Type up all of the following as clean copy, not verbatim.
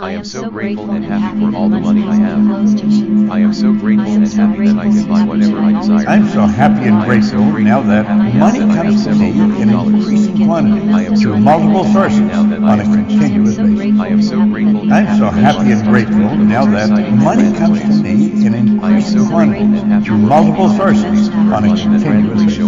I am so grateful and happy for all the money I have. I am so grateful and happy that I can buy whatever I desire. I'm so happy and grateful now that money comes to me in increasing quantity through multiple sources on a continuous basis. I am so grateful. I'm so happy and grateful now that money comes to me in increasing quantity through multiple sources on a continuous basis.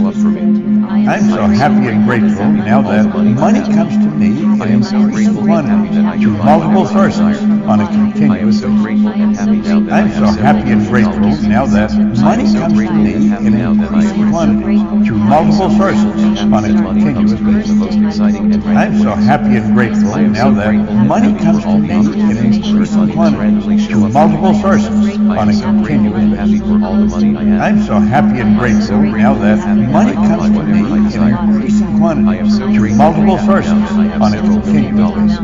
I'm so happy and grateful now that money comes to me in increasing quantity through multiple sources on a continuous basis. I'm so happy and grateful now that money comes to me in increasing quantity through multiple sources on a continuous basis. I'm so happy and grateful now that money comes to me in increasing quantity through multiple sources on a continuous basis. I'm so happy and grateful now that money comes to me in increasing quantity through multiple sources on a continuous basis.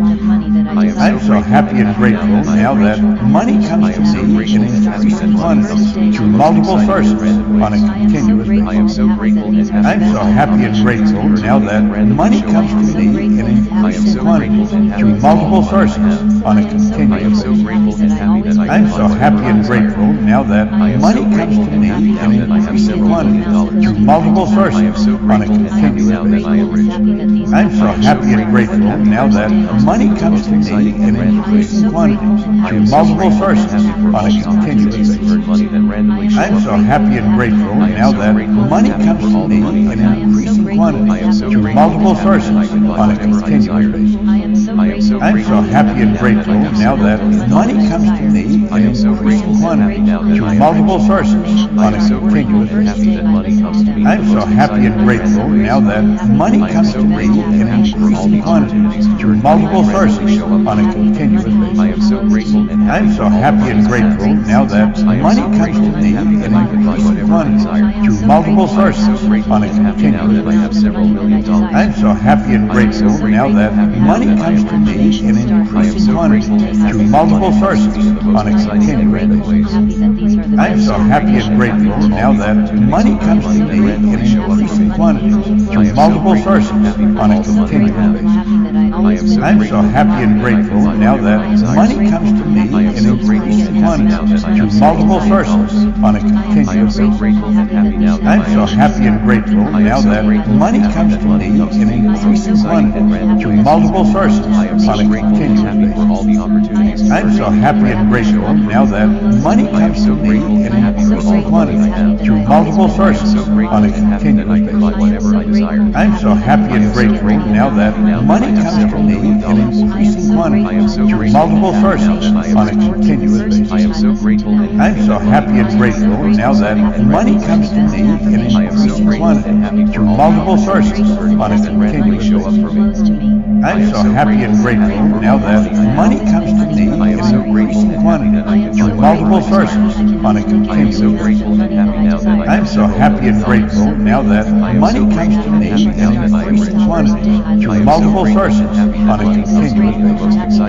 I'm so happy and grateful now that money comes to me in increasing quantity through multiple sources on a continuous basis. I'm so happy and grateful now that money comes to me in increasing quantity through multiple sources on a continuous basis. I'm so happy and grateful now that money comes to me in increasing quantity through multiple sources on a continuous basis. I'm so happy and grateful now that money comes to me in increasing quantity through multiple sources on a continuous basis. I'm so happy and grateful now that money comes to me in increasing quantity through multiple sources on a continuous basis. I'm so happy and grateful now that money comes to me in increasing quantity through multiple sources on a continuous basis. I'm so happy and grateful now that money comes to me in increasing quantity through multiple sources on a continuous basis. I'm so happy and grateful now that money comes to me in increasing quantity through multiple sources on a continuous basis. I'm so happy and grateful now that money comes to me in increasing quantity through multiple sources on a continuous basis. I'm so happy and grateful now that money comes to me in increasing quantity through multiple sources on a continuous basis. I'm so happy and grateful now that money comes to me in increasing quantity through multiple sources on a continuous basis. I'm so happy and grateful now that money comes to me in increasing quantity through multiple sources on a continuous basis. I'm so happy and grateful now that money comes to me in increasing quantity through multiple sources on a continuous basis. I'm so happy and grateful now that money comes to me in increasing quantity through multiple sources on a continuous basis. I'm so happy and grateful now that money comes to me in increasing quantity through multiple sources on a continuous basis. I'm so happy and grateful now that money comes to me in increasing quantity through multiple sources on a continuous basis. I'm so happy and grateful now that money comes to me in increasing quantity through multiple sources on a continuous basis.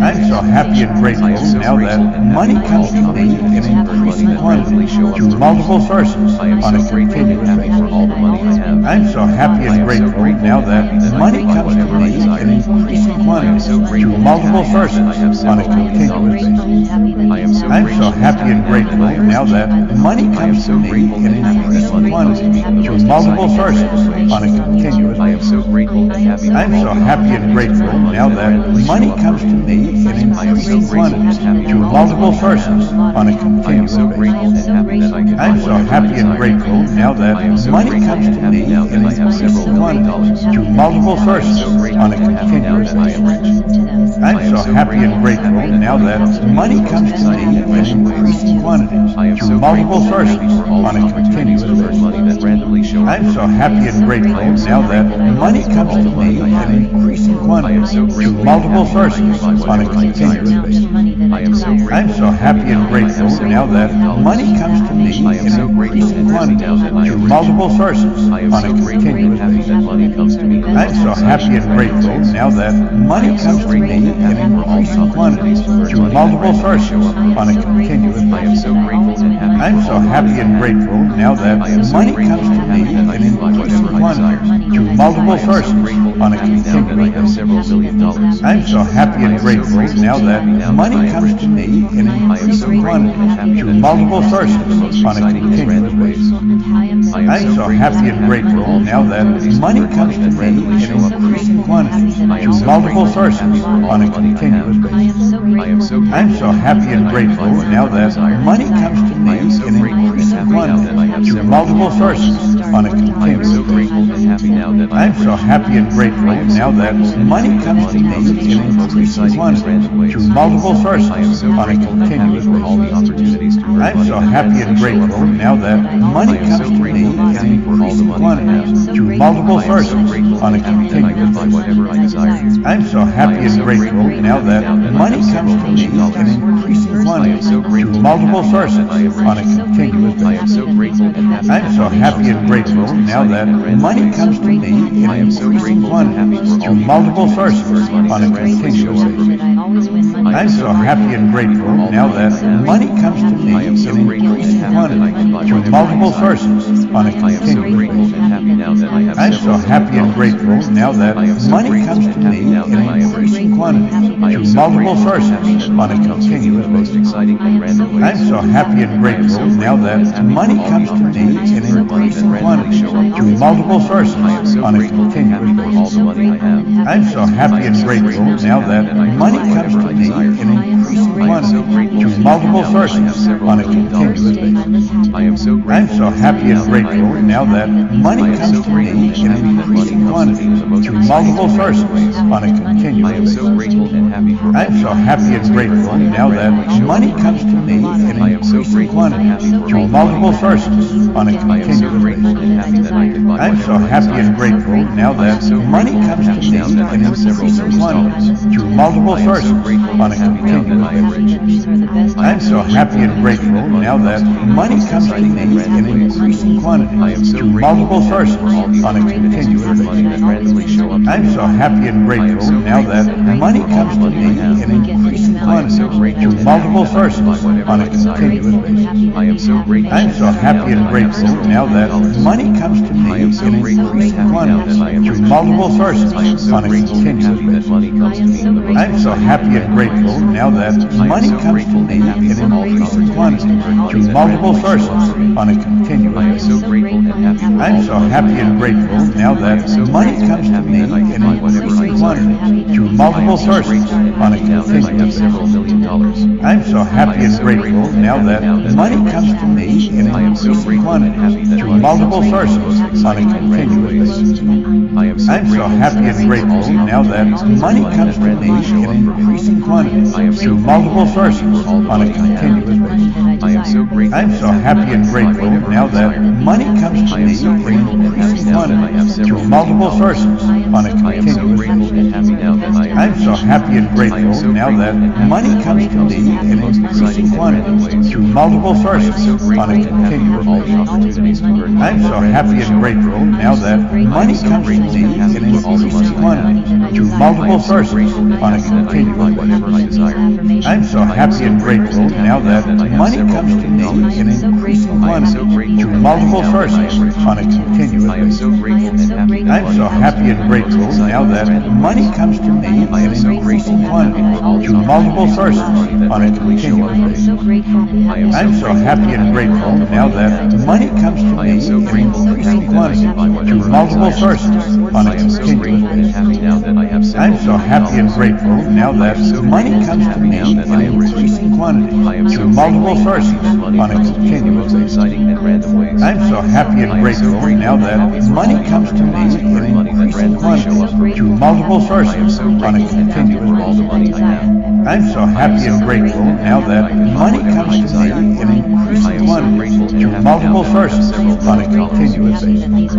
I'm so happy and grateful now that money comes to me in increasing quantity through multiple sources on a continuous basis. I'm so happy and grateful now that money comes to me in increasing quantity through multiple sources on a continuous basis. I'm so happy and grateful now that money comes to me in increasing quantity through multiple sources on a continuous basis. I'm so happy and grateful now that money comes to me in increasing quantity through multiple sources on a continuous basis. I'm so happy and grateful now that money comes to me in increasing quantity through multiple sources on a continuous basis. I'm so happy and grateful now that money comes to me in increasing quantity through multiple sources on a continuous basis. I'm so happy and grateful now that money comes to me in increasing quantity through multiple sources on a continuous basis. I'm so happy and grateful now that money comes to me in increasing quantity through multiple sources on a continuous basis. I'm so happy and grateful now that money comes to me in increasing quantity through multiple sources on a continuous basis. I'm so happy and grateful now that money comes to me in increasing quantity through multiple sources on a continuous basis. Several billion dollars. I'm so happy and grateful now that money comes to me in increasing quantity through multiple sources on a continuous basis. I'm so happy and grateful now that money comes to me in increasing quantity through multiple sources on a continuous basis. I'm so happy and grateful now that money comes to me in increasing quantity through multiple sources on a continuous basis. I'm so happy and grateful now that money comes to me in increasing quantity through multiple sources on a continuous basis. I'm so happy and grateful now that money comes to me in increasing quantity through multiple sources on a continuous basis. I'm so happy and grateful now that money comes to me in increasing quantity through multiple sources on a continuous basis. I'm so happy and grateful now that money comes to me in increasing quantity through multiple sources on a continuous basis. I'm so happy and grateful now that money comes to me in increasing quantity through multiple sources on a continuous basis. I'm so happy and grateful now that money comes to me in increasing quantity through multiple sources on a continuous basis. I'm so happy and grateful now that money comes to me in increasing quantity through multiple sources on a continuous basis. I'm so happy and grateful now that money comes to me in increasing quantity through multiple sources on a continuous basis. I'm so happy and grateful now that money comes to me in increasing quantity through multiple sources on a continuous basis. I'm so happy and grateful now that money comes to me in increasing quantity through multiple sources on a continuous basis. I'm so happy and grateful now that money comes to me in increasing quantity through multiple sources on a continuous basis. I'm so happy and grateful now that money comes to me in increasing quantity through multiple sources on a continuous basis. I'm so happy and grateful now that money comes to me in increasing quantity through multiple sources on a continuous basis. I'm so happy and grateful now that money comes to me in increasing quantity through multiple sources on a continuous basis. I'm so happy and grateful now that money comes to me in increasing quantity through multiple sources on a continuous basis. I'm so happy and grateful now that money comes to me in increasing quantity through multiple sources on a continuous basis. I'm so happy and grateful now that money comes to me in increasing quantity through multiple sources on a continuous basis. I'm so happy and grateful now that money comes to me in increasing quantity through multiple sources on a continuous basis. I'm so happy and grateful now that money comes to me in increasing quantity through multiple sources on a continuous basis. I'm so happy and grateful now that money comes to me in increasing quantity through multiple sources on a continuous basis. I'm so happy and grateful now that money comes to me in increasing quantity through multiple sources on a continuous basis. I'm so happy and grateful now that money comes to me in increasing quantity through multiple sources on a continuous basis. I'm so happy and grateful now that money comes to me in increasing quantity through multiple sources on a continuous basis. I'm so happy and grateful now that money comes to me in increasing quantity through multiple sources on a continuous basis. I'm so happy and grateful now that money comes to me in increasing quantity through multiple sources on a continuous basis. I'm so happy and grateful now that money comes to me in increasing quantity through multiple sources on a continuous basis. I'm so happy and grateful now that money comes to me in increasing quantity through multiple sources on a continuous basis.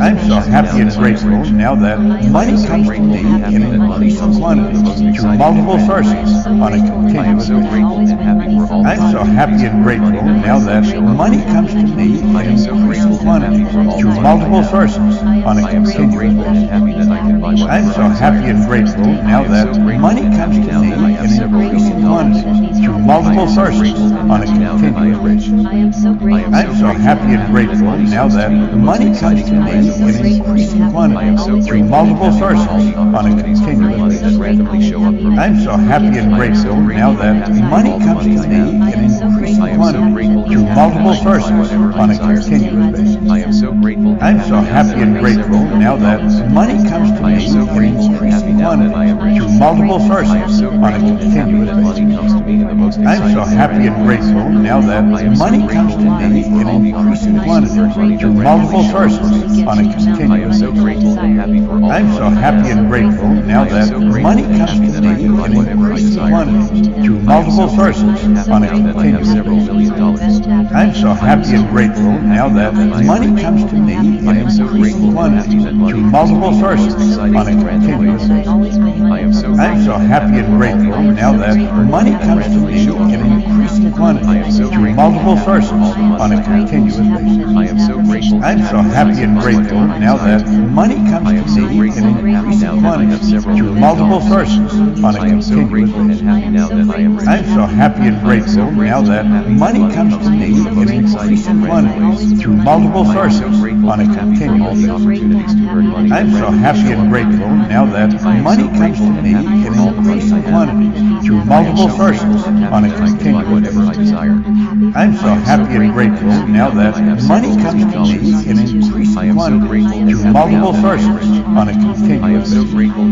I'm so happy and grateful now that money comes to me in increasing quantity through multiple sources on a continuous basis. I'm so happy and grateful now that money comes to me in increasing quantity through multiple sources on a continuous basis. I'm so happy and grateful now that money comes to me in increasing quantity through multiple sources on a continuous basis. I'm so happy and grateful now that money comes to me in increasing multiple sources on a continuous basis. I'm so happy and grateful now that money comes to me in increasing quantity through multiple sources on a continuous basis. I'm so happy and grateful now that money comes to me in increasing quantity through multiple sources on a continuous basis. I'm so happy and grateful now that money comes to me in increasing quantity through multiple sources on a continuous basis. I'm so happy and grateful now that money comes to me in increasing quantity through multiple sources on a continuous basis. I'm so happy and grateful now that money comes to me in increasing quantity through multiple sources on a continuous basis. I'm so happy and grateful now that money comes to me in increasing quantity through multiple sources on a continuous basis. I'm so happy and grateful now that money comes to me in increasing quantity through multiple sources on a continuous basis. I'm so happy and grateful now that money comes to me in increasing quantity through multiple sources on a continuous basis. I'm so happy and grateful now that money comes to me in increasing quantity through multiple sources on a continuous basis. I'm so happy and grateful now that money comes to me in increasing quantity through multiple sources on a continuous basis.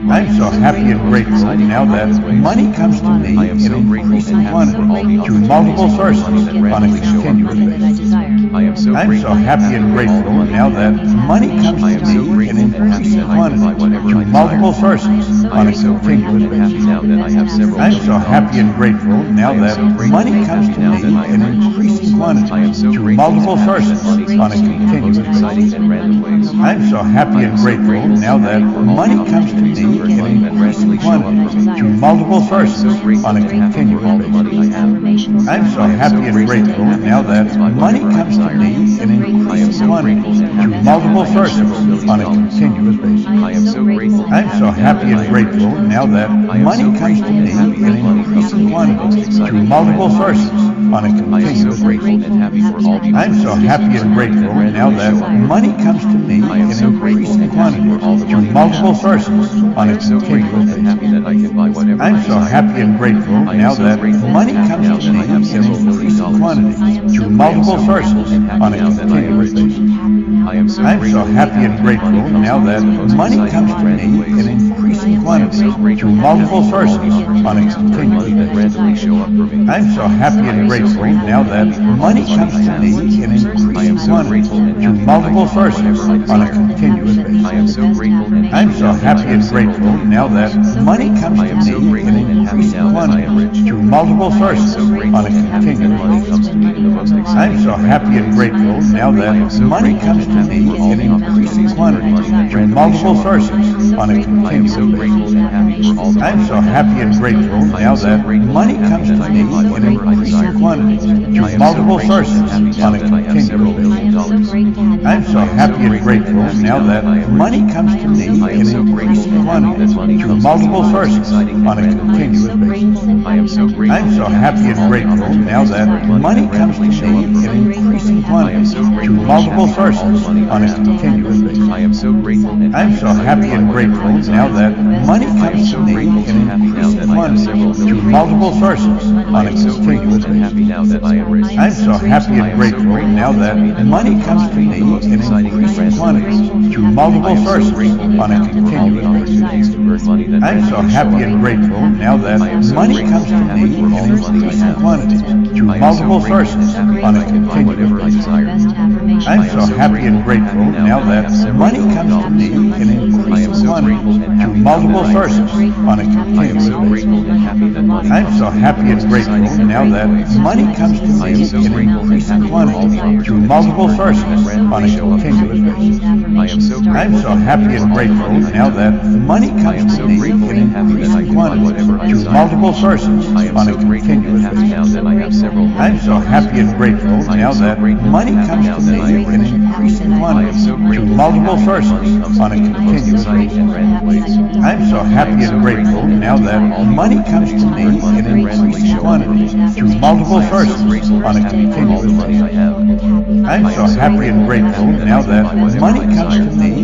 I'm so happy and grateful now that money comes to me in increasing quantity through multiple sources on a continuous basis. I'm so happy and grateful now that money comes to me in increasing quantity through multiple sources on a continuous basis. I'm so happy and grateful now that money comes to me in increasing quantity through multiple sources on a continuous basis. I'm so happy and grateful now that money comes to me in increasing quantity through multiple sources on a continuous basis. I'm so happy and grateful now that money comes to me in increasing quantity through multiple sources on a continuous basis. I'm so happy and grateful now that money comes to me in increasing quantity through multiple sources on a continuous basis. I'm so happy and grateful now that money comes to me in increasing quantity through multiple sources on a continuous basis. I'm so happy and grateful now that money comes to me in increasing quantity through multiple sources on a continuous basis. I'm so happy and grateful now that money comes to me in increasing quantity through multiple sources on a continuous basis. I'm so happy and grateful now that money comes to me in increasing quantity through multiple sources on a continuous basis. I'm so happy and grateful now that money comes to me in increasing quantity through multiple sources on a continuous basis. I'm so happy and grateful now that money comes to me in increasing quantity through multiple sources on a continuous basis. I'm so happy and grateful now that money comes to me in increasing quantity through multiple sources on a continuous basis. I'm so happy and grateful now that money comes to me in increasing quantity through multiple sources on a continuous basis. I'm so happy and grateful now that money comes to me in increasing quantity through multiple sources on a continuous basis. I'm so happy and grateful now that money comes to me in increasing quantity through multiple sources on a continuous basis. I'm so happy and grateful now that money comes to me in increasing quantity through multiple sources on a continuous basis. I'm so happy and grateful now that money comes to me in increasing quantity through multiple sources on a continuous basis. I'm so happy and grateful now that money comes to me in increasing quantity through multiple sources on a continuous basis. I'm so happy and grateful now that money comes to me in increasing quantity through multiple sources on a continuous basis. I'm so happy and grateful now that money comes to me in increasing quantity through multiple sources on a continuous basis. I'm so happy and grateful now that money comes to me in increasing quantity through multiple sources on a continuous basis. I'm so happy and grateful now that money comes to me in increasing quantity through multiple sources on a continuous basis. I'm so happy and grateful now that money comes to me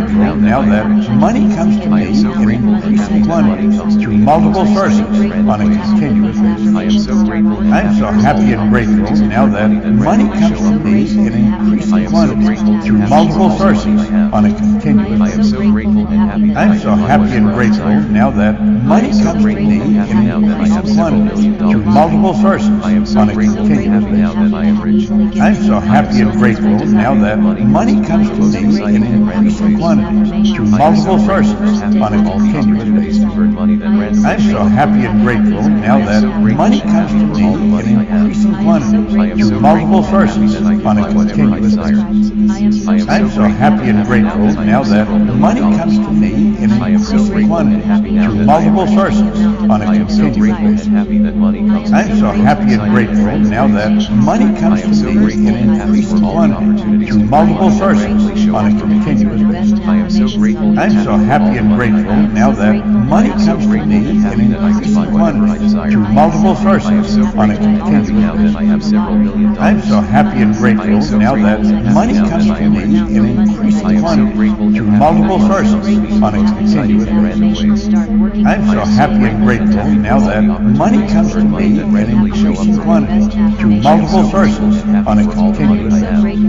grateful now that money comes to me in increasing quantities through multiple sources on a continuous basis. I am so grateful and I'm so happy and grateful now that money comes to me in increasing quantities through multiple sources on a continuous I am basis. so grateful and happy that I'm so happy and grateful now that money comes to me in increasing quantities through multiple sources I am so on a grateful and continuous happy now basis. that I am rich. I'm so happy and grateful now that money comes to me in increasing quantities through multiple sources on a continuous basis. I'm so happy and grateful now that money comes to me in increasing quantities through multiple sources on a continuous basis. I'm so happy and grateful now that money comes to me in increasing quantities through multiple sources on a continuous basis. I'm so happy and grateful now that money comes to me in increasing quantity through multiple sources on a continuous basis. I am so grateful. I'm so happy and grateful now that money comes to me in increasing quantity through multiple sources on a continuous Now that I basis. have several million dollars. I'm so happy and grateful now that money comes to me in increasing quantity through multiple sources on a continuous basis. I'm so happy and grateful now that money comes to me in increasing quantity through multiple sources on a continuous basis.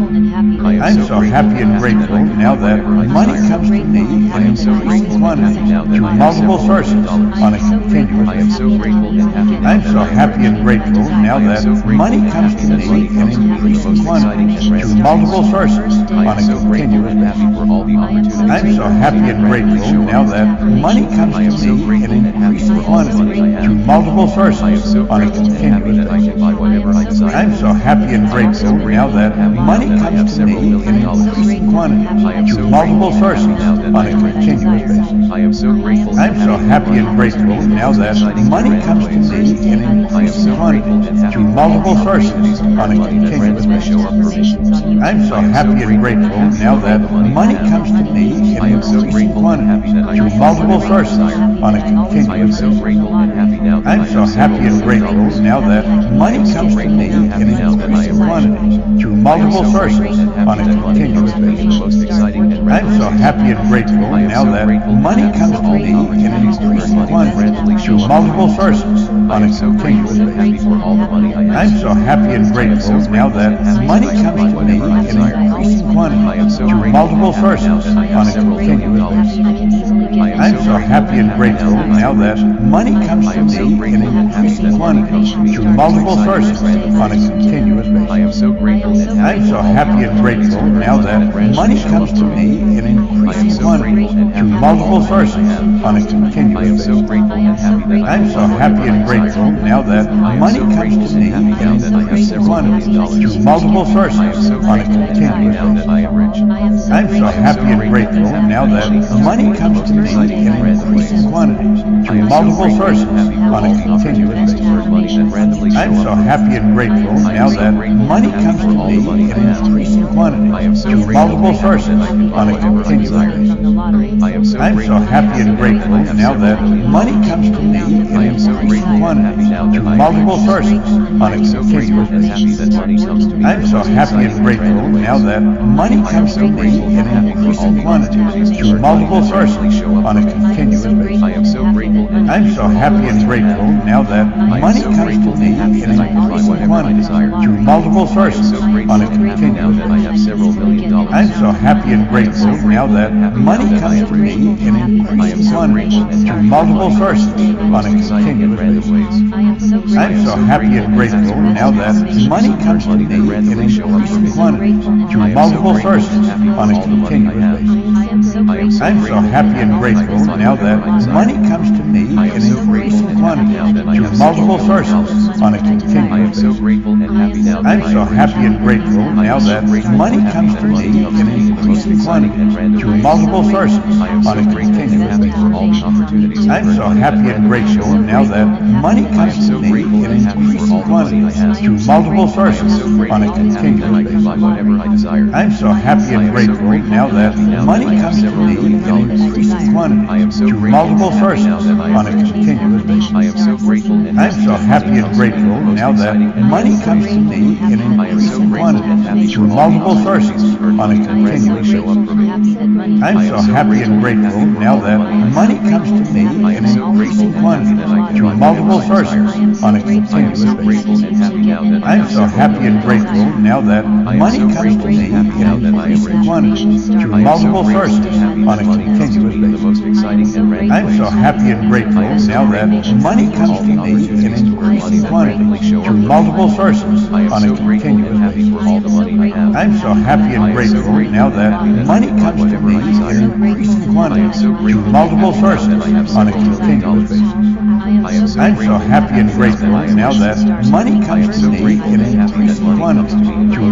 I'm so happy and grateful now that money comes to me in increasing quantity through multiple sources on a continuous I am basis. so grateful and happy. I'm so happy and grateful now that money comes to me in increasing quantity through multiple sources on a continuous basis. For all the opportunities. I'm so happy and grateful now that money comes to me in increasing quantity through multiple sources on a continuous that I basis. can buy whatever I desire. I'm so happy and grateful now that money comes to me in increasing quantity through multiple sources on a continuous basis. I am so grateful. I'm so happy and grateful now that money comes to me in increasing quantity through multiple sources on a continuous basis. I'm so happy and grateful now that money comes to me in increasing quantity through multiple sources on a I am continuous so basis. grateful and happy now that I'm I so have happy and grateful now that money comes to me in increasing quantity through multiple sources on a continuous basis. most exciting and I'm so happy and grateful now that money comes to me in increasing quantity through multiple sources on a continuous basis. for all the money I have. I'm so happy and grateful now that money comes to me in increasing quantity through multiple sources on a continuous basis. I'm so happy and grateful now that money comes to me in increasing quantity through multiple sources on a continuous basis. I am so grateful and I'm so happy and grateful now that money comes to me in increasing quantity through multiple sources on a I am continuous so basis. grateful and happy that I I'm so happy and grateful now that money comes to me in increasing quantity through multiple sources on a continuous now that basis. I am rich. I'm so happy and grateful now that money comes to me in increasing quantities through multiple sources on a continuous basis. I'm so happy and grateful now that money comes to me in increasing quantities through multiple sources on a continuous basis. I'm so happy and grateful now that money comes to me in increasing quantities through multiple sources on a continuous basis. I'm so happy and grateful now that money comes to me in increasing quantities through multiple sources on a continuous basis. I am so grateful and I'm so happy and grateful now that money comes to me in increasing quantities through multiple sources on a continuous now that I have basis. several $million. I'm so happy and grateful now that money comes to me in increasing quantities through multiple sources on a continuous basis. I'm so happy and grateful now that money comes to me in increasing quantities through multiple sources on a continuous basis. I'm so happy and grateful now that money comes to me in increasing quantities through multiple sources on a I am continuous so basis. grateful and happy now that I'm so happy and grateful now that money comes to me in increasing quantities through multiple sources on a continuous basis. I'm so happy and grateful now that money comes to me in increasing quantities through multiple sources on a continuous basis. I'm so happy and grateful now that money comes to me in increasing quantities through multiple sources on a continuous basis. I am so grateful and I'm so happy and grateful now that money comes to me in increasing quantities through multiple sources on a continuous basis. I'm so happy and grateful now that money comes to me in increasing quantities through multiple sources on a continuous basis. I'm so happy and grateful now that money comes to me in increasing quantities through multiple sources on a continuous basis. I'm so happy and grateful now that money comes to me in increasing quantities through multiple sources on a continuous basis. I'm so happy and grateful now that money comes to me in increasing quantities through multiple sources on a continuous basis. I'm so happy and grateful now that money comes to me in increasing quantities through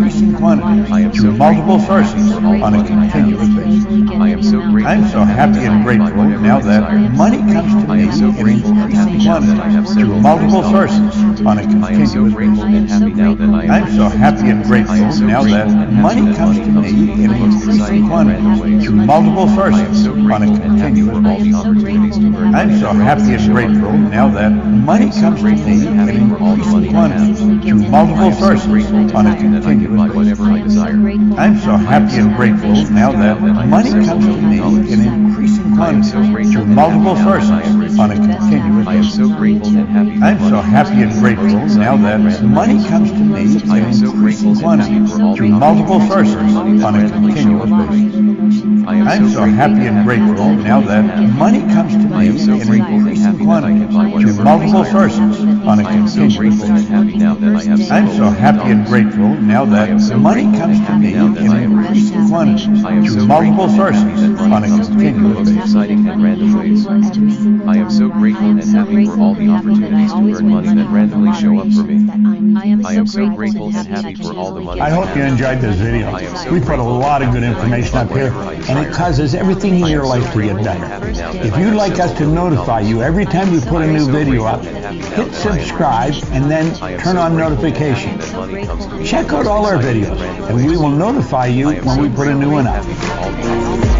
increasing quantities through multiple sources on a continuous basis. I am so grateful. I'm so happy and grateful now that money comes to me in increasing quantities through multiple sources on a I am so continuous grateful basis. and happy now that I am. I'm so happy and grateful now that money comes to me in increasing quantities through multiple sources on a continuous basis. I'm so happy and grateful now that money comes to me in increasing quantities through multiple sources on a continuous basis. I'm so happy and grateful now that money comes to me in increasing quantities through multiple sources on a continuous I am basis. so grateful and happy. I'm so happy and grateful now that money comes to me in increasing quantities through multiple sources on a continuous basis. I'm so happy and grateful now that money comes to me in increasing quantity through multiple sources on a continuous basis. I'm so happy and grateful now that money comes to me in increasing quantity through multiple sources on a continuous basis. Exciting and random ways. I am so grateful and happy for all the opportunities to earn money that randomly show up for me. I am so grateful and happy for all the money I hope you enjoyed this video. We put a lot of good information up here, and it causes everything in your life to get better. If you'd like us to notify you every time we put a new video up, hit subscribe and then turn on notifications. Check out all our videos, and we will notify you when we put a new one up.